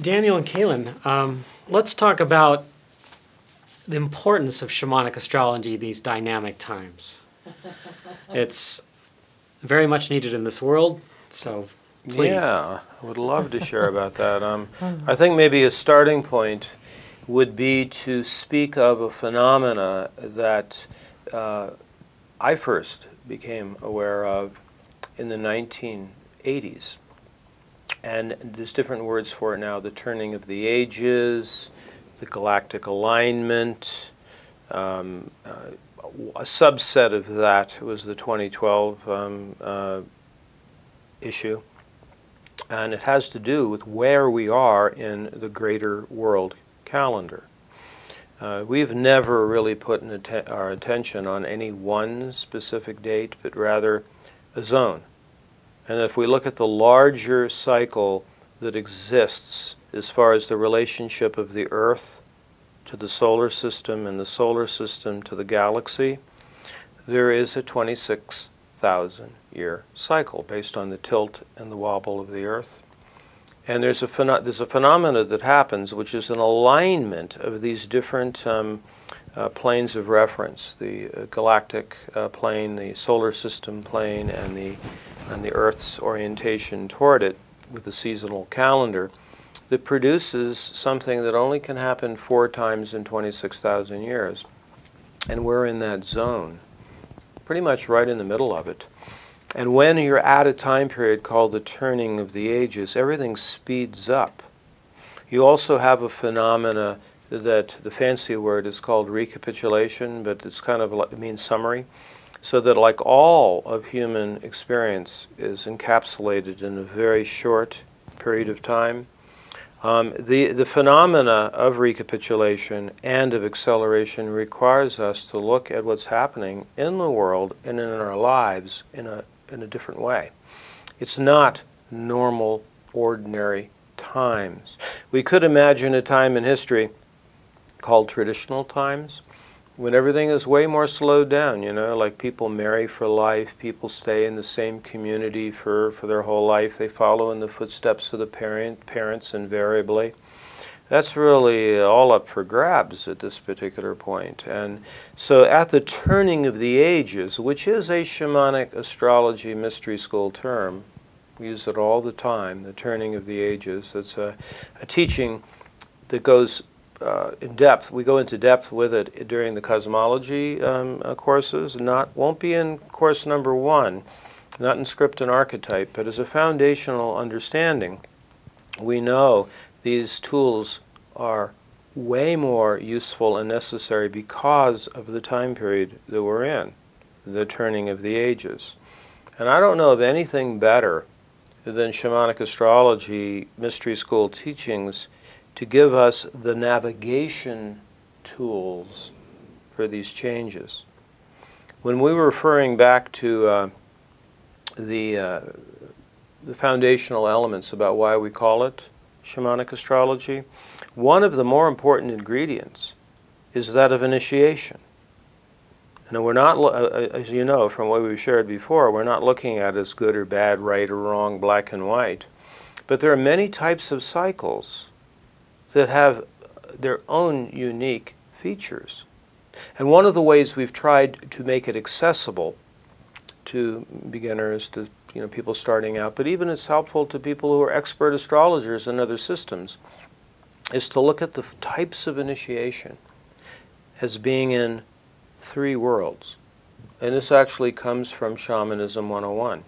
Daniel and Cayelin, let's talk about the importance of shamanic astrology these dynamic times. It's very much needed in this world, so please. Yeah, I would love to share about that. I think maybe a starting point would be to speak of a phenomena that I first became aware of in the 1980s. And there's different words for it now: the turning of the ages, the galactic alignment. A subset of that was the 2012 issue. And it has to do with where we are in the greater world calendar. We've never really put our attention on any one specific date, but rather a zone. And if we look at the larger cycle that exists as far as the relationship of the Earth to the solar system and the solar system to the galaxy, there is a 26,000-year cycle based on the tilt and the wobble of the Earth. And there's a phenomena that happens, which is an alignment of these different planes of reference: the galactic plane, the solar system plane, and the Earth's orientation toward it with the seasonal calendar, that produces something that only can happen 4 times in 26,000 years. And we're in that zone, pretty much right in the middle of it. And when you're at a time period called the turning of the ages, everything speeds up. You also have a phenomena that the fancy word is called recapitulation, but it's kind of like, it means summary. So that like all of human experience is encapsulated in a very short period of time. The phenomena of recapitulation and of acceleration requires us to look at what's happening in the world and in our lives in a different way. It's not normal, ordinary times. We could imagine a time in history called traditional times, when everything is way more slowed down, you know, like people marry for life, people stay in the same community for their whole life, they follow in the footsteps of the parents invariably. That's really all up for grabs at this particular point. And so at the turning of the ages, which is a Shamanic Astrology Mystery School term, we use it all the time, the turning of the ages. It's a teaching that goes in depth. We go into depth with it during the cosmology courses. Won't be in course number 1, not in script and archetype, but as a foundational understanding. We know these tools are way more useful and necessary because of the time period that we're in, the turning of the ages. And I don't know of anything better than Shamanic Astrology Mystery School teachings to give us the navigation tools for these changes. When we were referring back to the foundational elements about why we call it Shamanic Astrology, one of the more important ingredients is that of initiation. And we're not, as you know from what we've shared before, we're not looking at it as good or bad, right or wrong, black and white. But there are many types of cycles that have their own unique features. And one of the ways we've tried to make it accessible to beginners, to people starting out, but even it's helpful to people who are expert astrologers in other systems, is to look at the types of initiation as being in 3 worlds. And this actually comes from Shamanism 101.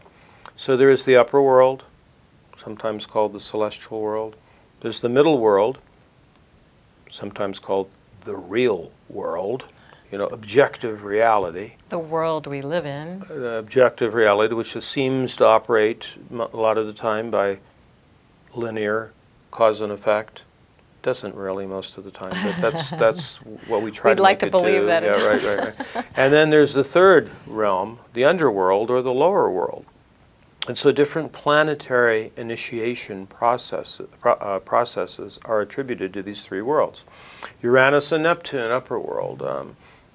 So there is the upper world, sometimes called the celestial world. There's the middle world, sometimes called the real world, objective reality. The world we live in. Objective reality, which seems to operate a lot of the time by linear cause and effect. Doesn't really most of the time, but that's what we try to make it do. We'd like to believe that it does. Right. And then there's the third realm, the underworld or the lower world. And so different planetary initiation processes are attributed to these 3 worlds. Uranus and Neptune, upper world.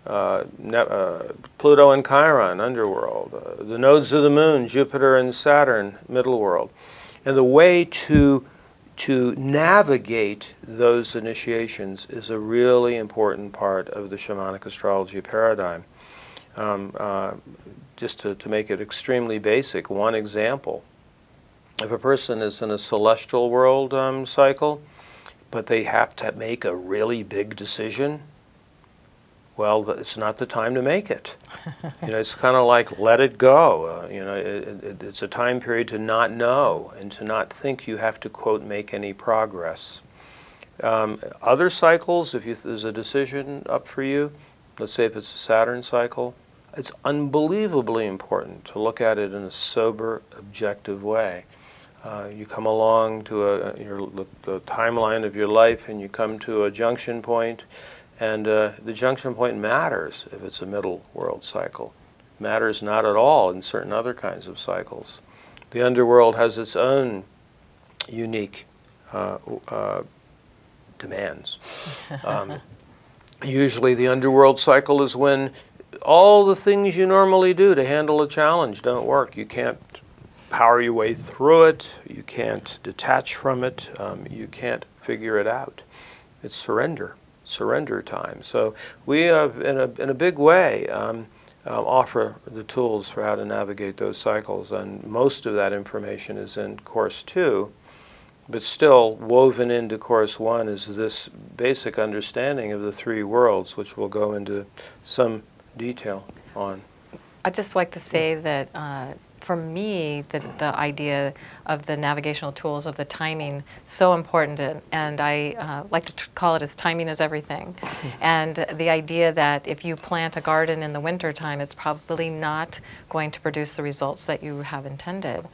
Pluto and Chiron, underworld. The nodes of the moon, Jupiter and Saturn, middle world. And the way to to navigate those initiations is a really important part of the shamanic astrology paradigm. Just to make it extremely basic, one example. If a person is in a celestial world cycle, but they have to make a really big decision, well, it's not the time to make it. It's kind of like let it go. It's a time period to not know and to not think you have to, quote, make any progress. Other cycles, if there's a decision up for you, let's say if it's a Saturn cycle, it's unbelievably important to look at it in a sober, objective way. You come along to the timeline of your life and you come to a junction point, and the junction point matters if it's a middle world cycle. It matters not at all in certain other kinds of cycles. The underworld has its own unique demands. Usually the underworld cycle is when all the things you normally do to handle a challenge don't work. You can't power your way through it. You can't detach from it. You can't figure it out. It's surrender time. So we, in a big way, offer the tools for how to navigate those cycles, and most of that information is in Course 2, but still woven into Course 1 is this basic understanding of the three worlds, which we'll go into some detail on. I'd just like to say that for me, the idea of the navigational tools of the timing so important, and I like to call it as timing is everything. And the idea that if you plant a garden in the wintertime, it's probably not going to produce the results that you have intended.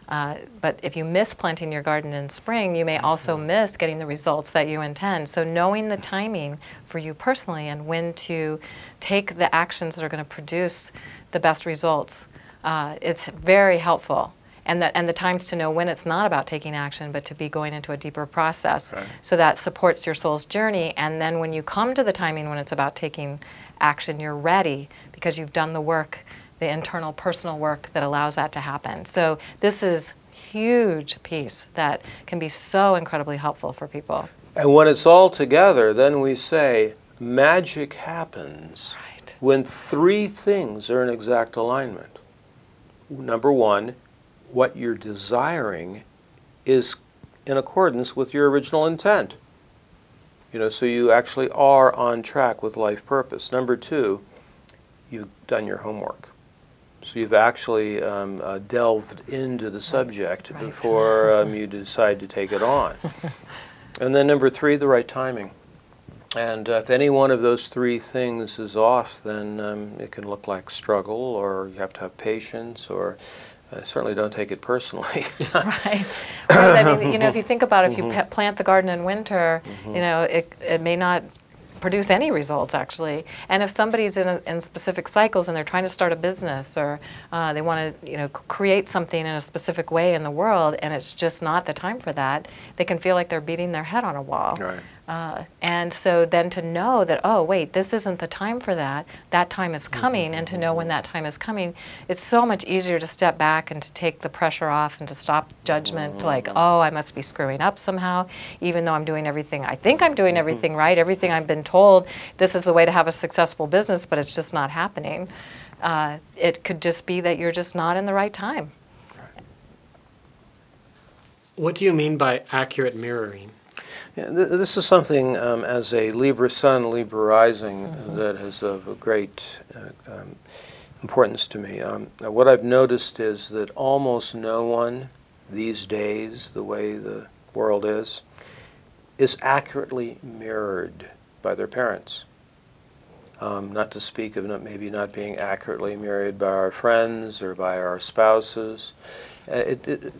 But if you miss planting your garden in spring, you may also miss getting the results that you intend. So knowing the timing for you personally and when to take the actions that are going to produce the best results, it's very helpful. And the times to know when it's not about taking action, but to be going into a deeper process. Right. So that supports your soul's journey. And then when you come to the timing when it's about taking action, you're ready because you've done the work, the internal personal work that allows that to happen. So this is a huge piece that can be so incredibly helpful for people. And when it's all together, then we say magic happens when three things are in exact alignment. Number one, what you're desiring is in accordance with your original intent. So you actually are on track with life purpose. Number two, you've done your homework. So you've actually delved into the subject before you decide to take it on. And then number three, the right timing. And if any one of those three things is off, then it can look like struggle, or you have to have patience, or certainly don't take it personally. Right. I mean, if you think about it, if you plant the garden in winter, it may not produce any results, actually. And if somebody's in specific cycles and they're trying to start a business, or they want to create something in a specific way in the world, and it's just not the time for that, they can feel like they're beating their head on a wall. Right. And so then to know that, oh, wait, this isn't the time for that, that time is coming, and to know when that time is coming, it's so much easier to step back and to take the pressure off and to stop judgment, like, oh, I must be screwing up somehow, even though I'm doing everything, I think I'm doing everything right, everything I've been told, this is the way to have a successful business, but it's just not happening. It could just be that you're just not in the right time. What do you mean by accurate mirroring? Yeah, this is something, as a Libra Sun, Libra Rising, that has of great importance to me. What I've noticed is that almost no one these days, the way the world is accurately mirrored by their parents. Not to speak of maybe not being accurately mirrored by our friends or by our spouses.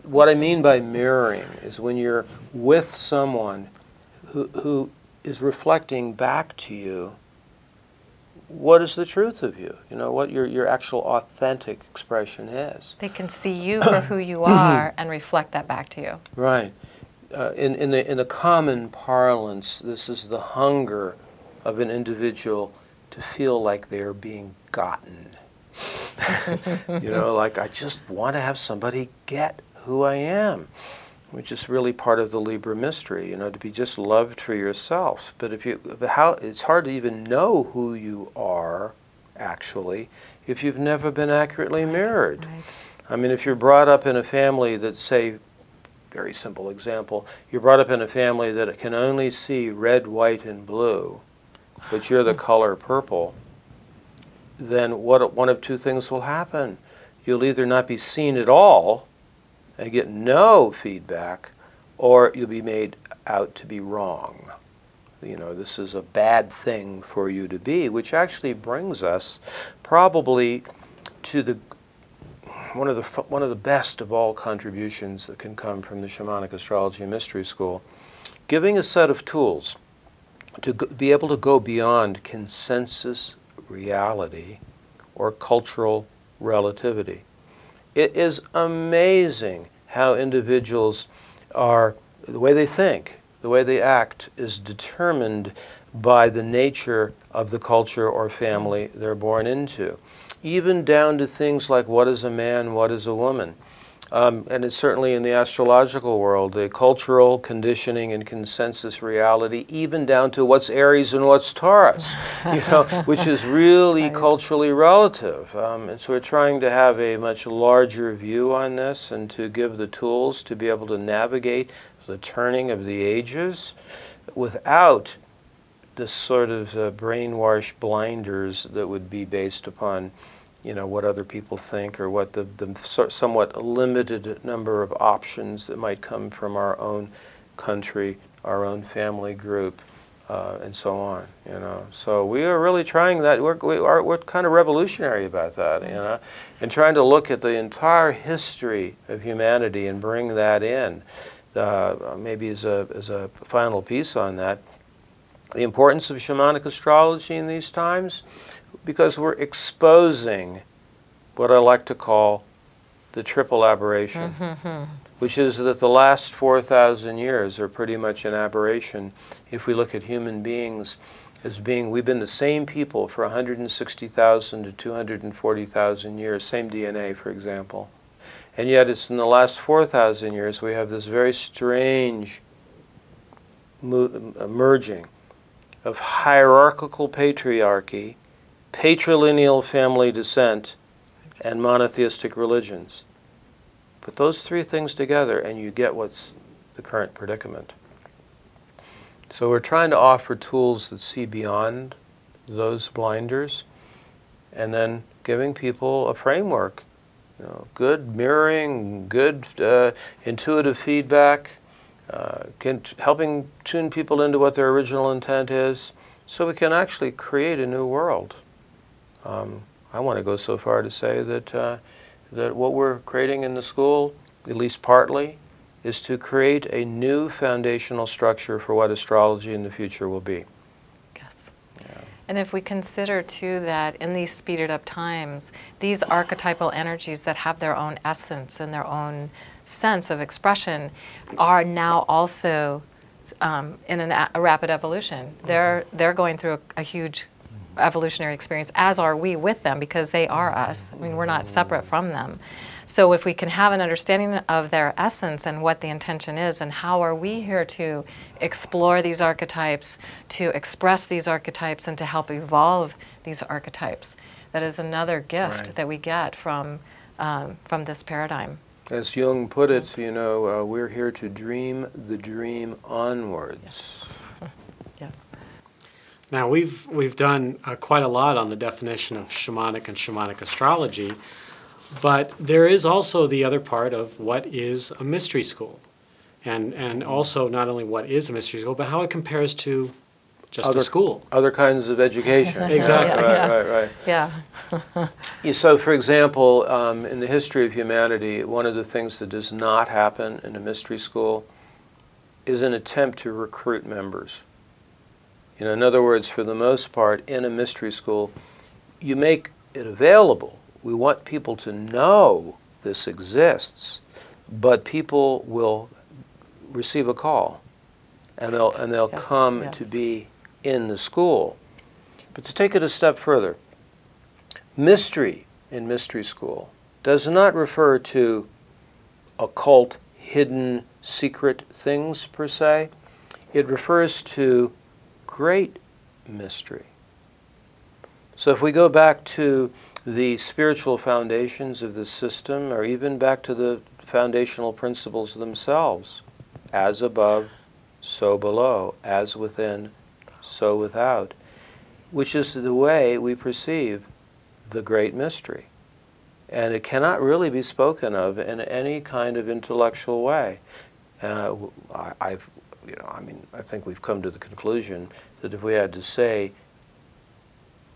What I mean by mirroring is when you're with someone who is reflecting back to you what is the truth of you, what your actual authentic expression is. They can see you for who you are and reflect that back to you. Right. In a common parlance, this is the hunger of an individual to feel like they're being gotten. Like I just want to have somebody get who I am. which is really part of the Libra mystery, you know, to be just loved for yourself. But it's hard to even know who you are, actually, if you've never been accurately mirrored. Right. I mean, if you're brought up in a family that, say, very simple example, you're brought up in a family that can only see red, white, and blue, but you're the color purple, then one of two things will happen. You'll either not be seen at all and get no feedback, or you'll be made out to be wrong. You know, this is a bad thing for you to be, which actually brings us probably to one of the best of all contributions that can come from the Shamanic Astrology Mystery School, giving a set of tools to be able to go beyond consensus reality or cultural relativity. It is amazing how individuals are, the way they think, the way they act is determined by the nature of the culture or family they're born into, even down to things like what is a man, what is a woman. And it's certainly in the astrological world, the cultural conditioning and consensus reality, even down to what's Aries and what's Taurus, you know, which is really culturally relative. And so we're trying to have a much larger view on this and to give the tools to be able to navigate the turning of the ages without this sort of brainwash blinders that would be based upon, you know, what other people think or what the somewhat limited number of options that might come from our own country, our own family group, and so on, you know. So we are really trying that. We're kind of revolutionary about that, you know, and trying to look at the entire history of humanity and bring that in. Maybe as a final piece on that, the importance of shamanic astrology in these times, because we're exposing what I like to call the triple aberration, which is that the last 4,000 years are pretty much an aberration if we look at human beings as being, we've been the same people for 160,000 to 240,000 years, same DNA, for example. And yet it's in the last 4,000 years we have this very strange merging of hierarchical patriarchy, patrilineal family descent, and monotheistic religions. Put those three things together and you get what's the current predicament. So we're trying to offer tools that see beyond those blinders and then giving people a framework. You know, good mirroring, good intuitive feedback, helping tune people into what their original intent is, so we can actually create a new world. I want to go so far to say that that what we're creating in the school, at least partly, is to create a new foundational structure for what astrology in the future will be. And if we consider, too, that in these speeded up times, these archetypal energies that have their own essence and their own sense of expression are now also in a rapid evolution. They're going through a huge evolutionary experience, as are we with them, because they are us. I mean, we're not separate from them. So if we can have an understanding of their essence and what the intention is, and how are we here to explore these archetypes, to express these archetypes, and to help evolve these archetypes, that is another gift that we get from this paradigm. As Jung put it, you know, we're here to dream the dream onwards. Now, we've done quite a lot on the definition of shamanic and shamanic astrology, but there is also the other part of what is a mystery school, and also not only what is a mystery school, but how it compares to just a school. Other kinds of education. Exactly. Right. Yeah. So, for example, in the history of humanity, one of the things that does not happen in a mystery school is an attempt to recruit members. You know, in other words, for the most part, in a mystery school, you make it available. We want people to know this exists, but people will receive a call, and they'll come to be in the school. But to take it a step further, mystery in mystery school does not refer to occult hidden secret things per se. It refers to great mystery. So if we go back to the spiritual foundations of the system, or even back to the foundational principles themselves, as above, so below, as within, so without, which is the way we perceive the great mystery. And it cannot really be spoken of in any kind of intellectual way. I think we've come to the conclusion that if we had to say,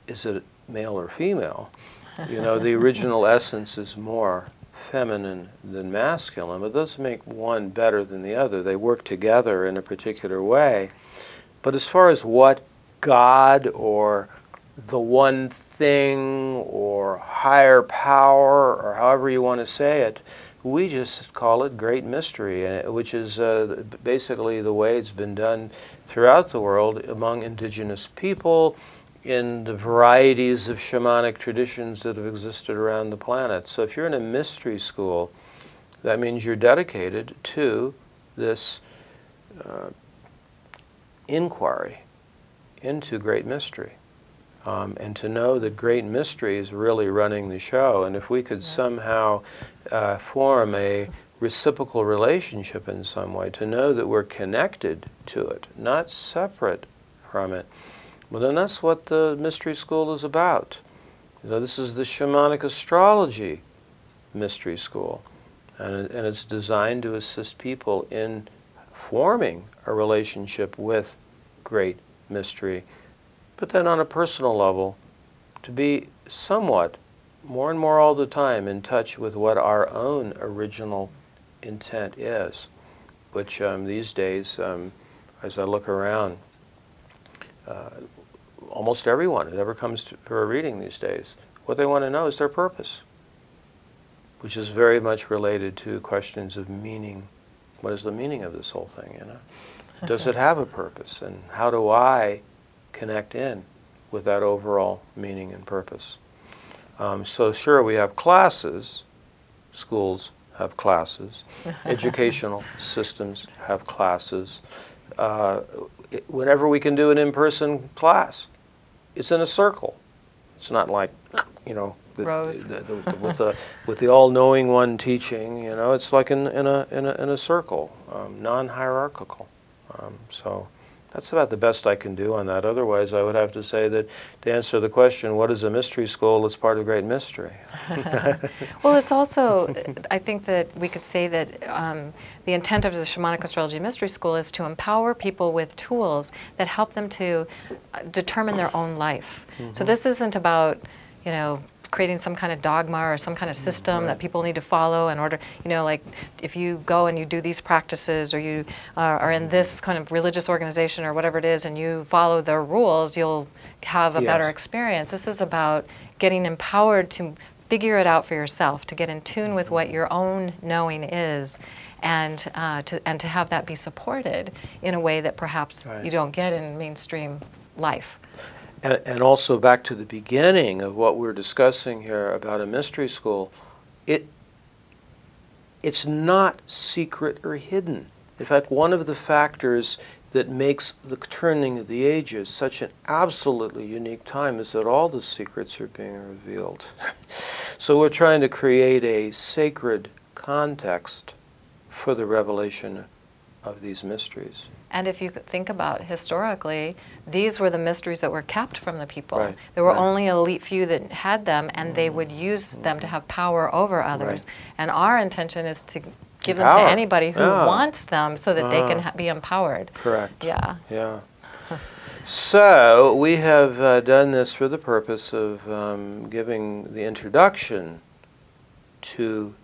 is it male or female, the original essence is more feminine than masculine, but it doesn't make one better than the other. They work together in a particular way. But as far as what God or the one thing or higher power, or however you want to say it, we just call it great mystery, which is basically the way it's been done throughout the world among indigenous people, in the varieties of shamanic traditions that have existed around the planet. So if you're in a mystery school, that means you're dedicated to this inquiry into great mystery. And to know that great mystery is really running the show. And if we could somehow form a reciprocal relationship in some way, to know that we're connected to it, not separate from it, well, then that's what the mystery school is about. This is the Shamanic Astrology Mystery School. And it's designed to assist people in forming a relationship with great mystery, but then on a personal level, to be somewhat, more and more all the time, in touch with what our own original intent is, which these days, as I look around, almost everyone who ever comes for a reading these days, what they want to know is their purpose, which is very much related to questions of meaning. What is the meaning of this whole thing, Does it have a purpose? And how do I connect in with that overall meaning and purpose? So sure, we have classes. Schools have classes. Educational systems have classes. Whenever we can do an in-person class, it's in a circle. It's not like, Rows. with the all-knowing one teaching. It's like in a circle, non-hierarchical. So that's about the best I can do on that. Otherwise, I would have to say that to answer the question, what is a mystery school? It's part of great mystery. Well, it's also, I think that we could say that the intent of the Shamanic Astrology Mystery School is to empower people with tools that help them to determine their own life. So this isn't about, creating some kind of dogma or some kind of system that people need to follow in order, like if you go and you do these practices, or you are in this kind of religious organization or whatever it is, and you follow their rules, you'll have a better experience. This is about getting empowered to figure it out for yourself, to get in tune with what your own knowing is, and to have that be supported in a way that perhaps you don't get in mainstream life. And also back to the beginning of what we're discussing here about a mystery school, it's not secret or hidden. In fact, one of the factors that makes the turning of the ages such an absolutely unique time is that all the secrets are being revealed. So we're trying to create a sacred context for the revelation of these mysteries. And if you think about historically, these were the mysteries that were kept from the people. Right, There were only an elite few that had them, and they would use them to have power over others. And our intention is to give them to anybody who wants them, so that they can be empowered. Correct. Yeah. Yeah. So we have done this for the purpose of giving the introduction to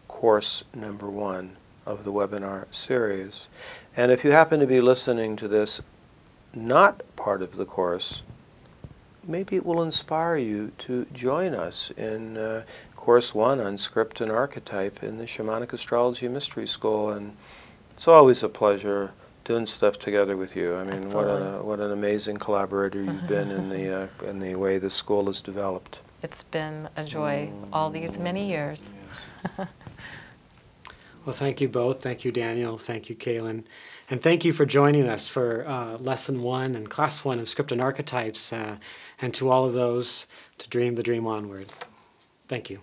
course number 1 of the webinar series. And if you happen to be listening to this not part of the course, maybe it will inspire you to join us in course 1 on script and archetype in the Shamanic Astrology Mystery School. And it's always a pleasure doing stuff together with you. I mean, what an amazing collaborator you've been in the way the school has developed. It's been a joy all these many years. Well, thank you both. Thank you, Daniel. Thank you, Cayelin. And thank you for joining us for Lesson 1 and Class 1 of Script and Archetypes, and to all of those, to dream the dream onward. Thank you.